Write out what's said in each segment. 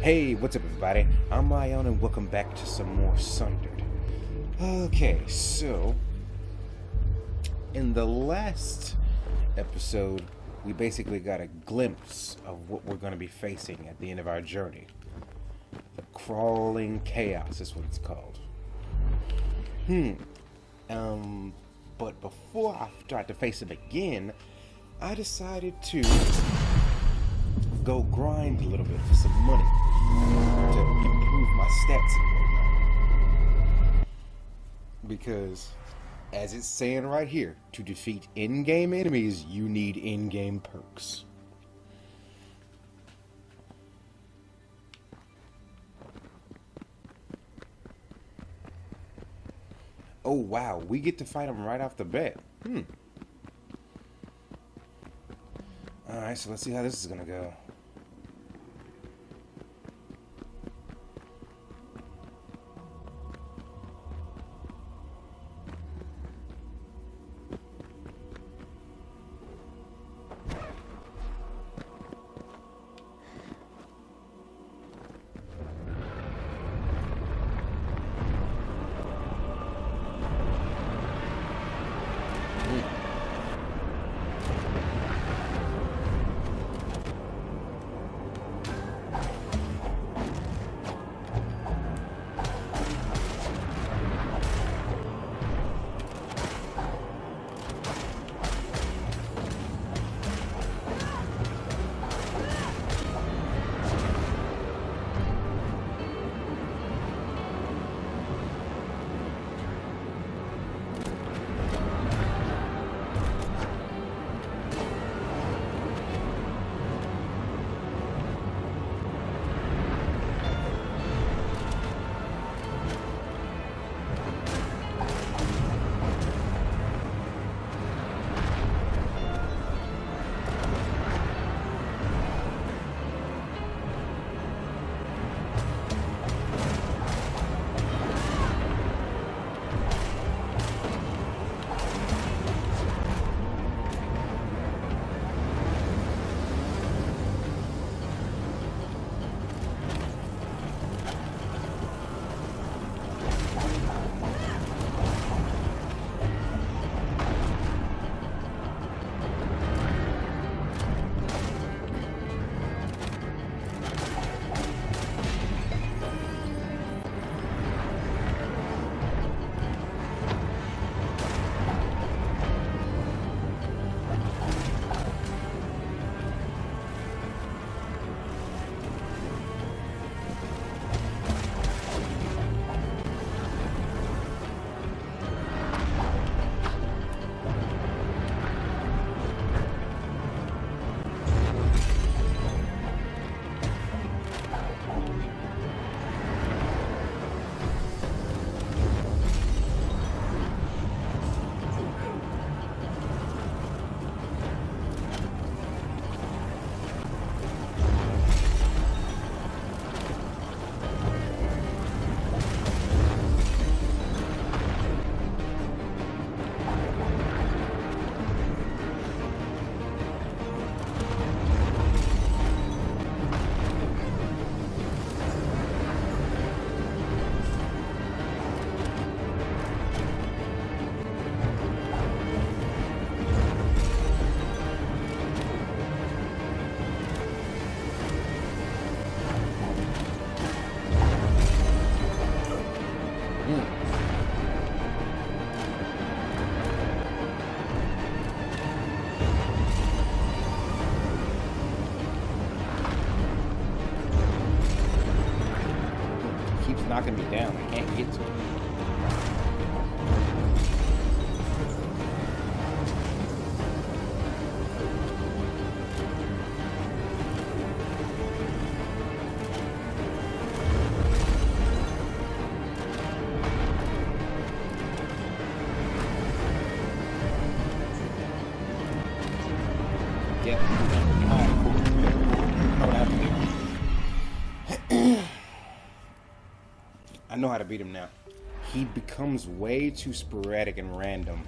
Hey, what's up everybody? I'm Ion and welcome back to some more Sundered. Okay, so in the last episode, we basically got a glimpse of what we're going to be facing at the end of our journey. The Crawling Chaos is what it's called. But before I start to face him again, I decided to go grind a little bit for some money to improve my stats and whatnot. Because, as it's saying right here, to defeat in-game enemies, you need in-game perks. Oh wow, we get to fight them right off the bat. Alright, so let's see how this is gonna go. Knocking me down. I can't get to it. Yeah. Alright, cool. I know what I have to do. I know how to beat him now. He becomes way too sporadic and random.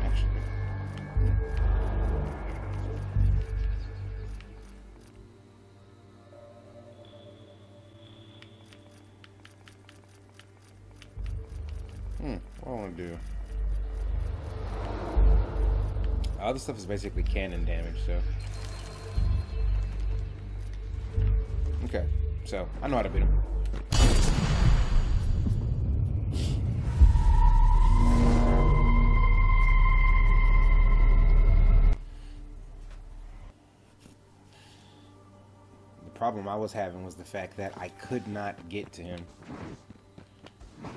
Actually. want to do? All this stuff is basically cannon damage, so. Okay, so I know how to beat him. The problem I was having was the fact that I could not get to him.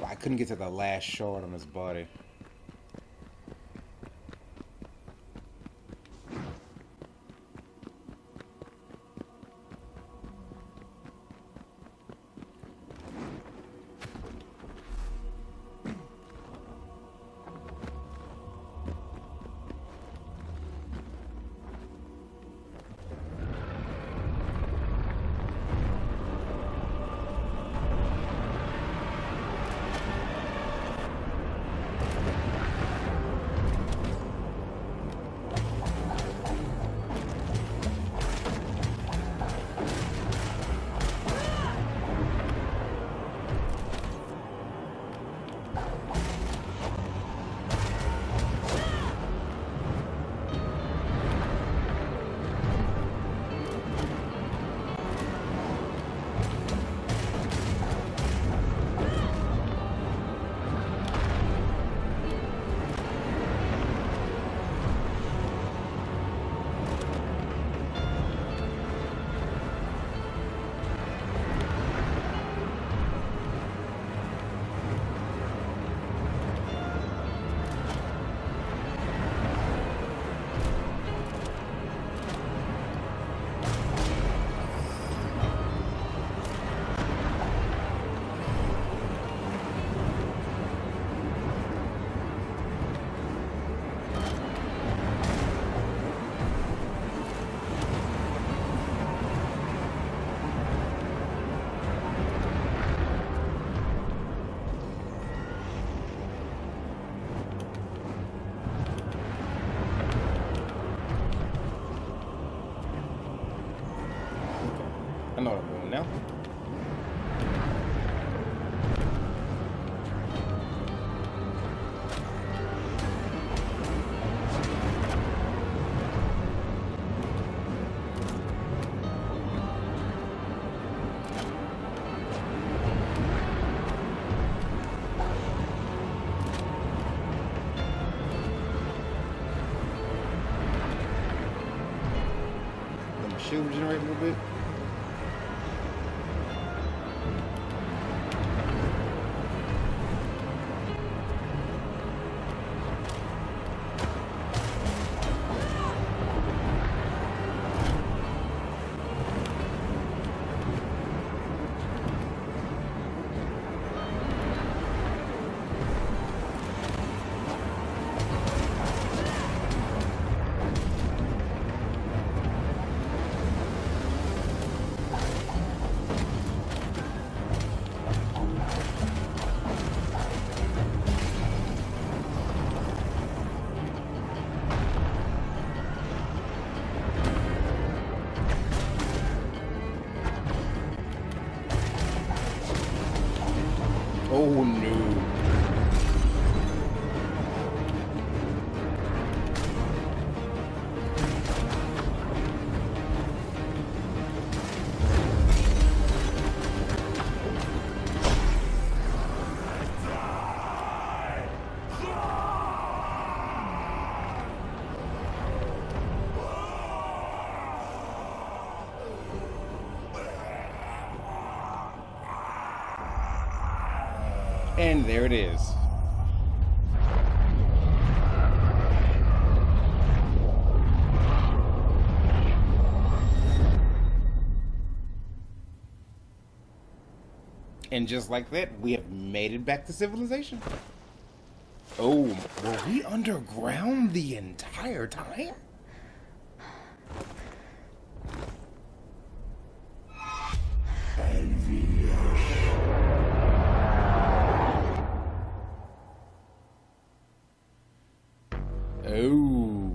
I couldn't get to the last shard on his body. I know what I'm doing now. Let my shield regenerate a little bit. Oh no. And there it is. And just like that, we have made it back to civilization. Oh, were we underground the entire time? Oh.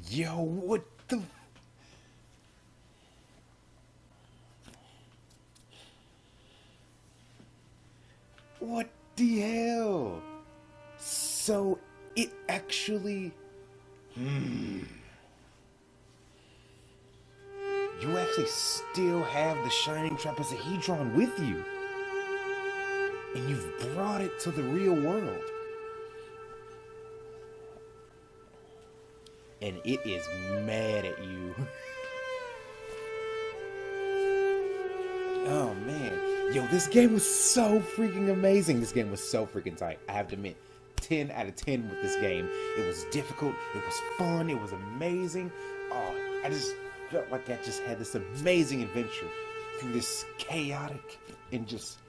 Yo, what the... What the hell? So it actually... You actually still have the Shining Trapezohedron with you. And you've brought it to the real world. And it is mad at you. Oh man. Yo, this game was so freaking amazing. This game was so freaking tight. I have to admit, 10 out of 10 with this game. It was difficult. It was fun. It was amazing. Oh, I just felt like I just had this amazing adventure through this chaotic and just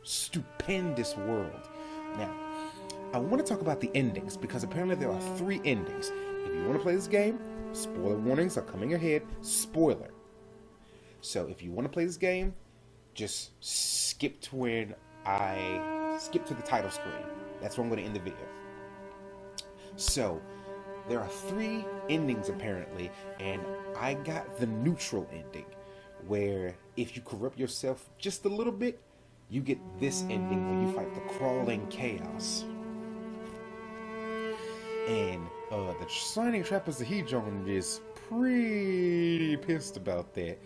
stupendous world. Now, I want to talk about the endings because apparently there are 3 endings. If you want to play this game, spoiler warnings are coming ahead. Spoiler. So if you want to play this game, just skip to when I skip to the title screen. That's where I'm going to end the video. So there are 3 endings apparently, and I got the neutral ending, where if you corrupt yourself just a little bit, you get this ending where you fight the crawling chaos. And the Shining Trapezohedron is pretty pissed about that.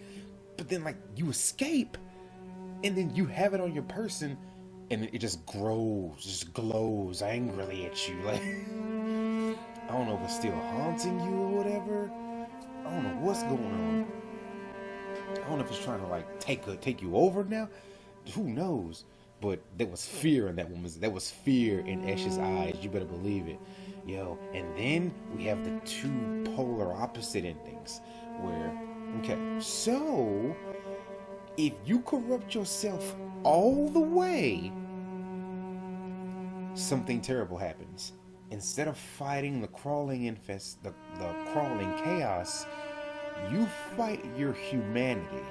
But then, like, you escape, and then you have it on your person, and it just grows, just glows angrily at you. Like, I don't know if it's still haunting you or whatever. I don't know what's going on. I don't know if it's trying to, like, take you over now. Who knows? But there was fear in that woman's. There was fear in Ash's eyes. You better believe it. Yo, and then we have the 2 polar opposite endings where, okay, so if you corrupt yourself all the way, something terrible happens. Instead of fighting the crawling the crawling chaos, you fight your humanity.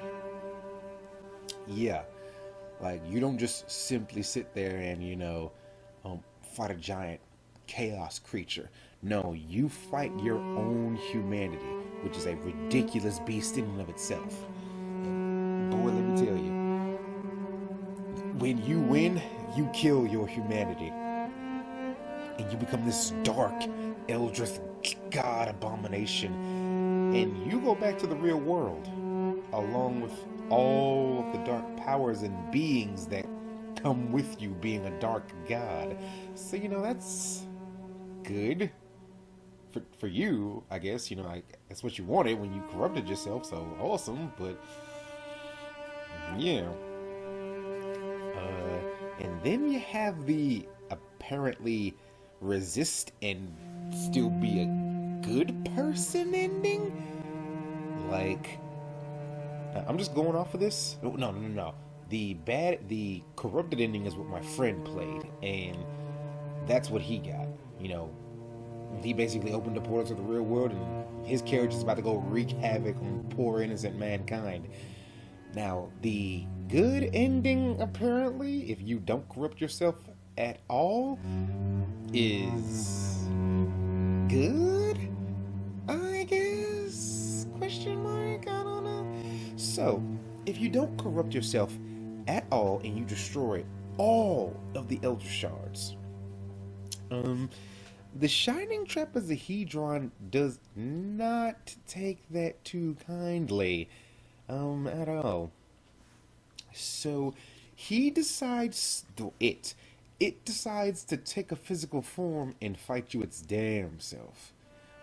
Yeah, like you don't just simply sit there and, you know, fight a giant chaos creature. No, you fight your own humanity, which is a ridiculous beast in and of itself. Boy, let me tell you, when you win, you kill your humanity, and you become this dark, eldritch god abomination, and you go back to the real world, along with all of the dark powers and beings that come with you being a dark god. So, you know, that's good for you, I guess. You know, like, that's what you wanted when you corrupted yourself, so awesome. But yeah, and then you have the apparently resist and still be a good person ending. Like, I'm just going off of this. No. The corrupted ending is what my friend played, and that's what he got. You know, he basically opened the portal to the real world, and his character's about to go wreak havoc on poor innocent mankind. Now, the good ending, apparently, if you don't corrupt yourself at all, is good, I guess? Question mark? I don't know. So, if you don't corrupt yourself at all and you destroy all of the Elder Shards, the Shining Trapezohedron does not take that too kindly, at all. So he decides it decides to take a physical form and fight you its damn self.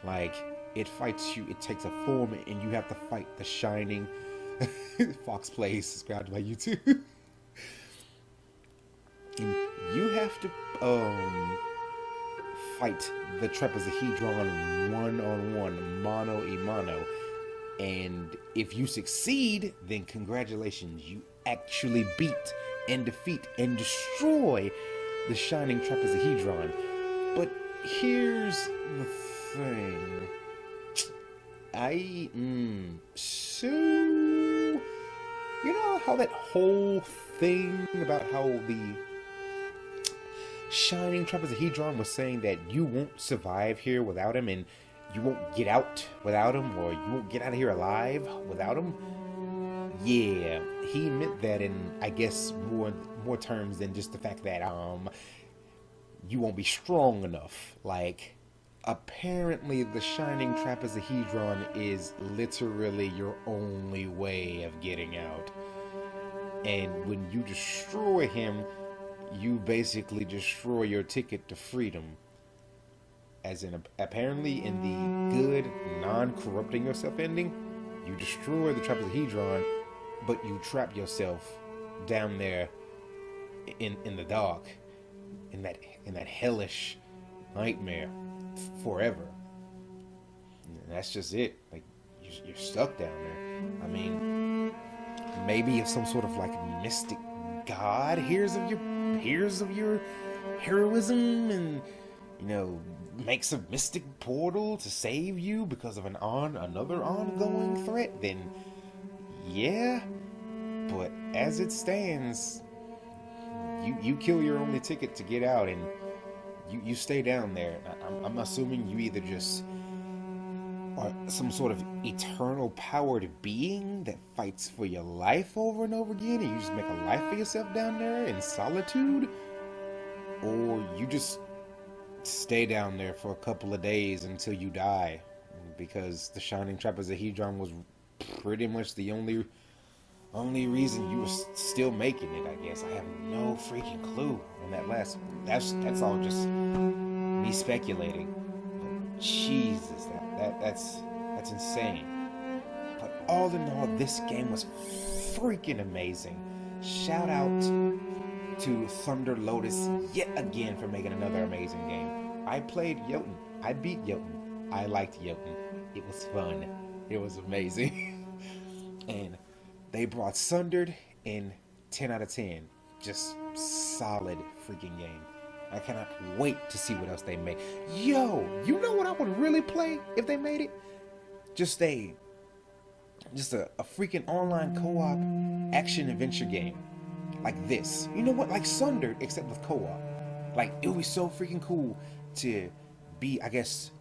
Like, it fights you, it takes a form, and you have to fight the Shining. Fox Plays, subscribe to my YouTube. And you have to fight the Trapezohedron one-on-one, mano-a-mano. And if you succeed, then congratulations, you actually beat and defeat and destroy the Shining Trapezohedron. But here's the thing. So, you know how that whole thing about how the Shining Trapezohedron was saying that you won't survive here without him, and you won't get out without him, or you won't get out of here alive without him? Yeah, he meant that in, I guess, more terms than just the fact that you won't be strong enough. Like, apparently the Shining Trapezohedron is literally your only way of getting out. And when you destroy him, you basically destroy your ticket to freedom. As in, apparently in the good, non-corrupting yourself ending, you destroy the Trapezohedron, but you trap yourself down there in the dark, in that hellish nightmare forever. And that's just it. Like, you're stuck down there. I mean, maybe if some sort of like mystic god hears of your heroism and, you know, makes a mystic portal to save you because of another ongoing threat, then yeah. But as it stands, you kill your only ticket to get out, and you stay down there. I'm assuming you either just are some sort of eternal powered being that fights for your life over and over again, and you just make a life for yourself down there in solitude, or you just stay down there for a couple of days until you die, because the Shining Trapezohedron was pretty much the only reason you were still making it, I guess. I have no freaking clue on that last one. That's all just me speculating. But Jesus, that's insane. But all in all, this game was freaking amazing. Shout out to Thunder Lotus yet again for making another amazing game. I played Jotun. I beat Jotun. I liked Jotun. It was fun. It was amazing. And they brought Sundered in 10 out of 10. Just solid freaking game. I cannot wait to see what else they make. Yo, you know what I would really play if they made it? Just a freaking online co-op action adventure game. Like this. You know what? Like Sundered, except with co-op. Like, it would be so freaking cool to be, I guess,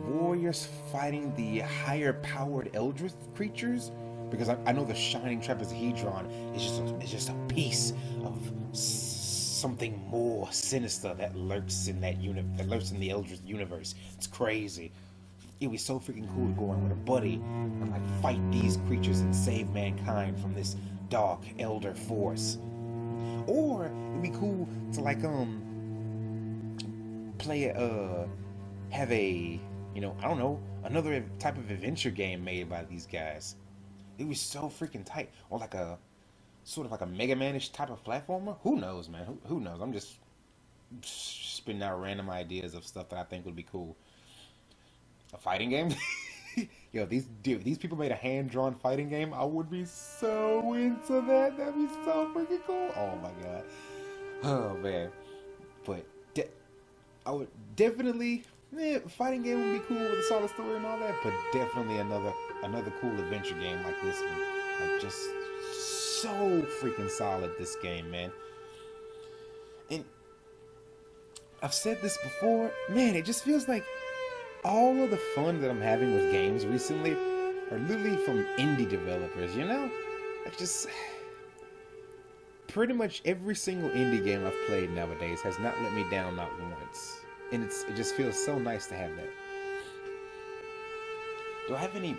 warriors fighting the higher powered Eldritch creatures. Because I know the Shining Trapezohedron is just a piece of something more sinister that lurks in the Eldritch universe. It's crazy. It'd be so freaking cool to go on with a buddy and like fight these creatures and save mankind from this dark elder force. Or it'd be cool to like have a, you know, I don't know, another type of adventure game made by these guys. It was so freaking tight. Or like a sort of like a Mega Man-ish type of platformer. Who knows, man? Who knows? I'm just spitting out random ideas of stuff that I think would be cool. A fighting game? Yo, these people made a hand-drawn fighting game. I would be so into that. That'd be so freaking cool. Oh my god. Oh man. But I would definitely, fighting game would be cool with a solid story and all that. But definitely another cool adventure game like this one. Like, just so freaking solid, this game, man. And I've said this before, man, it just feels like all of the fun that I'm having with games recently are literally from indie developers, you know? Like, just pretty much every single indie game I've played nowadays has not let me down, not once. And it just feels so nice to have that. Do I have any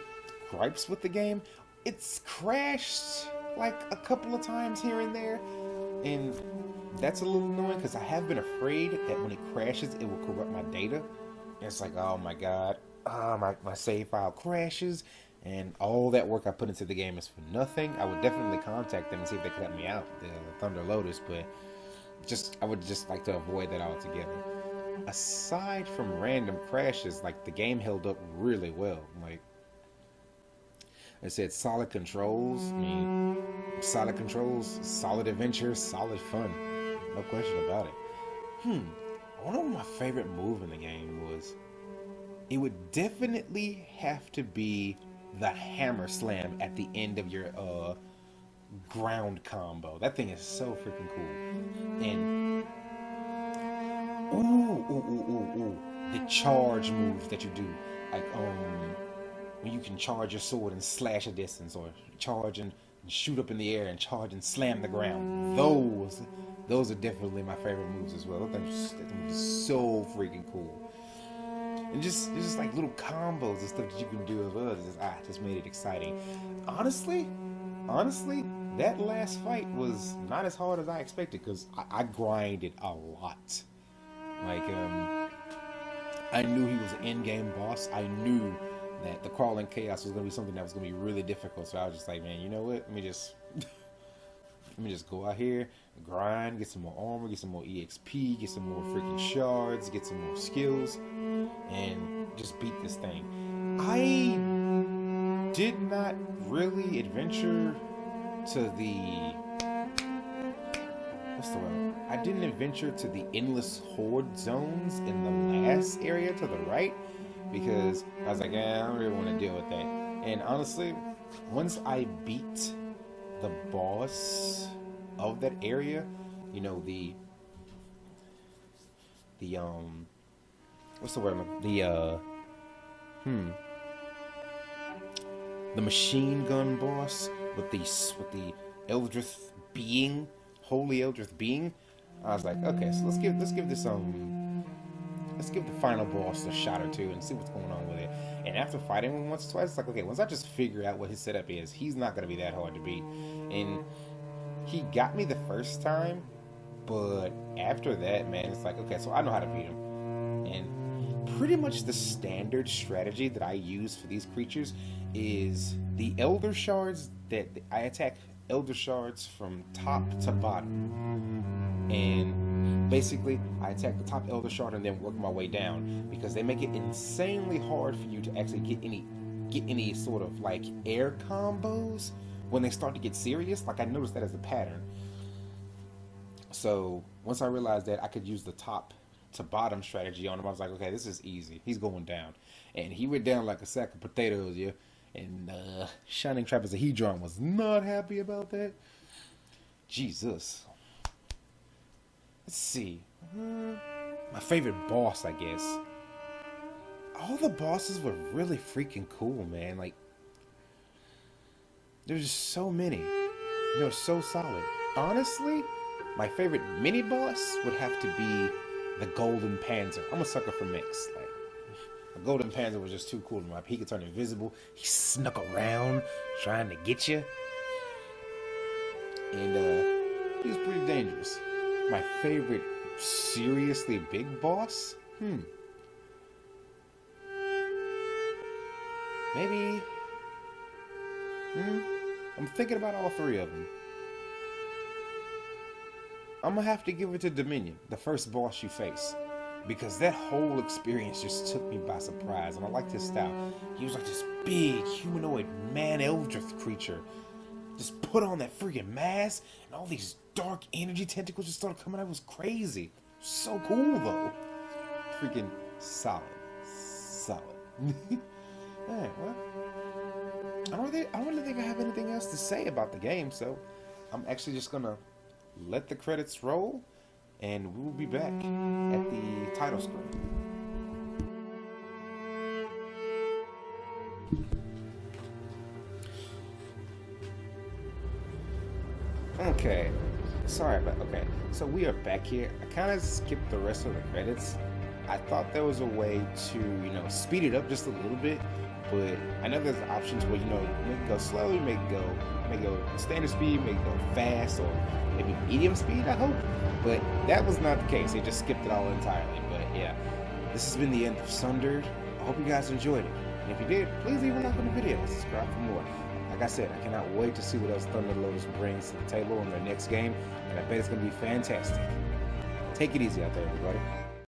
gripes with the game? It's crashed like a couple of times here and there, and that's a little annoying because I have been afraid that when it crashes, it will corrupt my data. And it's like, oh my god, my save file crashes, and all that work I put into the game is for nothing. I would definitely contact them and see if they could help me out, the Thunder Lotus, but I would just like to avoid that altogether. Aside from random crashes, like, the game held up really well. Like I said, solid controls. I mean, solid controls, solid adventure, solid fun. No question about it. I wonder what my favorite move in the game was. It would definitely have to be the hammer slam at the end of your ground combo. That thing is so freaking cool. And the charge moves that you do, like when you can charge your sword and slash a distance, or charge and and shoot up in the air and charge and slam the ground. Those are definitely my favorite moves as well. Those things are just so freaking cool. And just like little combos and stuff that you can do as well. Just made it exciting. Honestly, that last fight was not as hard as I expected, because I grinded a lot. Like, I knew he was an end-game boss. I knew that the Crawling Chaos was going to be something that was going to be really difficult. So I was just like, man, you know what? Let me just go out here, grind, get some more armor, get some more EXP, get some more freaking shards, get some more skills, and just beat this thing. I did not really adventure to the... what's the word? I didn't adventure to the Endless Horde zones in the last area to the right, because I was like, I don't really want to deal with that. And honestly, once I beat the boss of that area, you know, the what's the word? The machine gun boss with the Eldritch being, holy Eldritch being. I was like, okay, so let's give the final boss a shot or two and see what's going on with it. And after fighting him once or twice, it's like, okay, once I just figure out what his setup is, he's not gonna be that hard to beat. And he got me the first time, but after that, man, it's like, okay, so I know how to beat him. And pretty much the standard strategy that I use for these creatures is the Elder Shards. That I attack Elder Shards from top to bottom, and basically I attack the top Elder Shard and then work my way down, because they make it insanely hard for you to actually get any sort of like air combos when they start to get serious. Like, I noticed that as a pattern. So once I realized that I could use the top to bottom strategy on him, I was like, okay, this is easy. He's going down. And he went down like a sack of potatoes, yeah. And Shining Trapezohedron was not happy about that. Jesus. Let's see. My favorite boss, I guess. All the bosses were really freaking cool, man. Like, there's just so many. They were so solid. Honestly, my favorite mini boss would have to be the Golden Panzer. I'm a sucker for mechs. Like, the Golden Panzer was just too cool to me. He could turn invisible. He snuck around trying to get you. And he was pretty dangerous. My favorite seriously big boss? Maybe... I'm thinking about all three of them. I'm gonna have to give it to Dominion, the first boss you face, because that whole experience just took me by surprise, and I liked his style. He was like this big humanoid man Eldritch creature, just put on that freaking mask, and all these dark energy tentacles just started coming out. It was crazy. So cool though. Freaking solid. Alright, well, I don't really think I have anything else to say about the game, so I'm actually just gonna let the credits roll, and we'll be back at the title screen. Okay, so we are back here. I kind of skipped the rest of the credits. I thought there was a way to, speed it up just a little bit, but I know there's options where, make it go slow, make it go standard speed, make it go fast, or maybe medium speed, I hope. But that was not the case. They just skipped it all entirely. But yeah, this has been the end of Sundered. I hope you guys enjoyed it. And if you did, please leave a like on the video and subscribe for more. Like I said, I cannot wait to see what else Thunder Lotus brings to the table in their next game, and I bet it's going to be fantastic. Take it easy out there, everybody.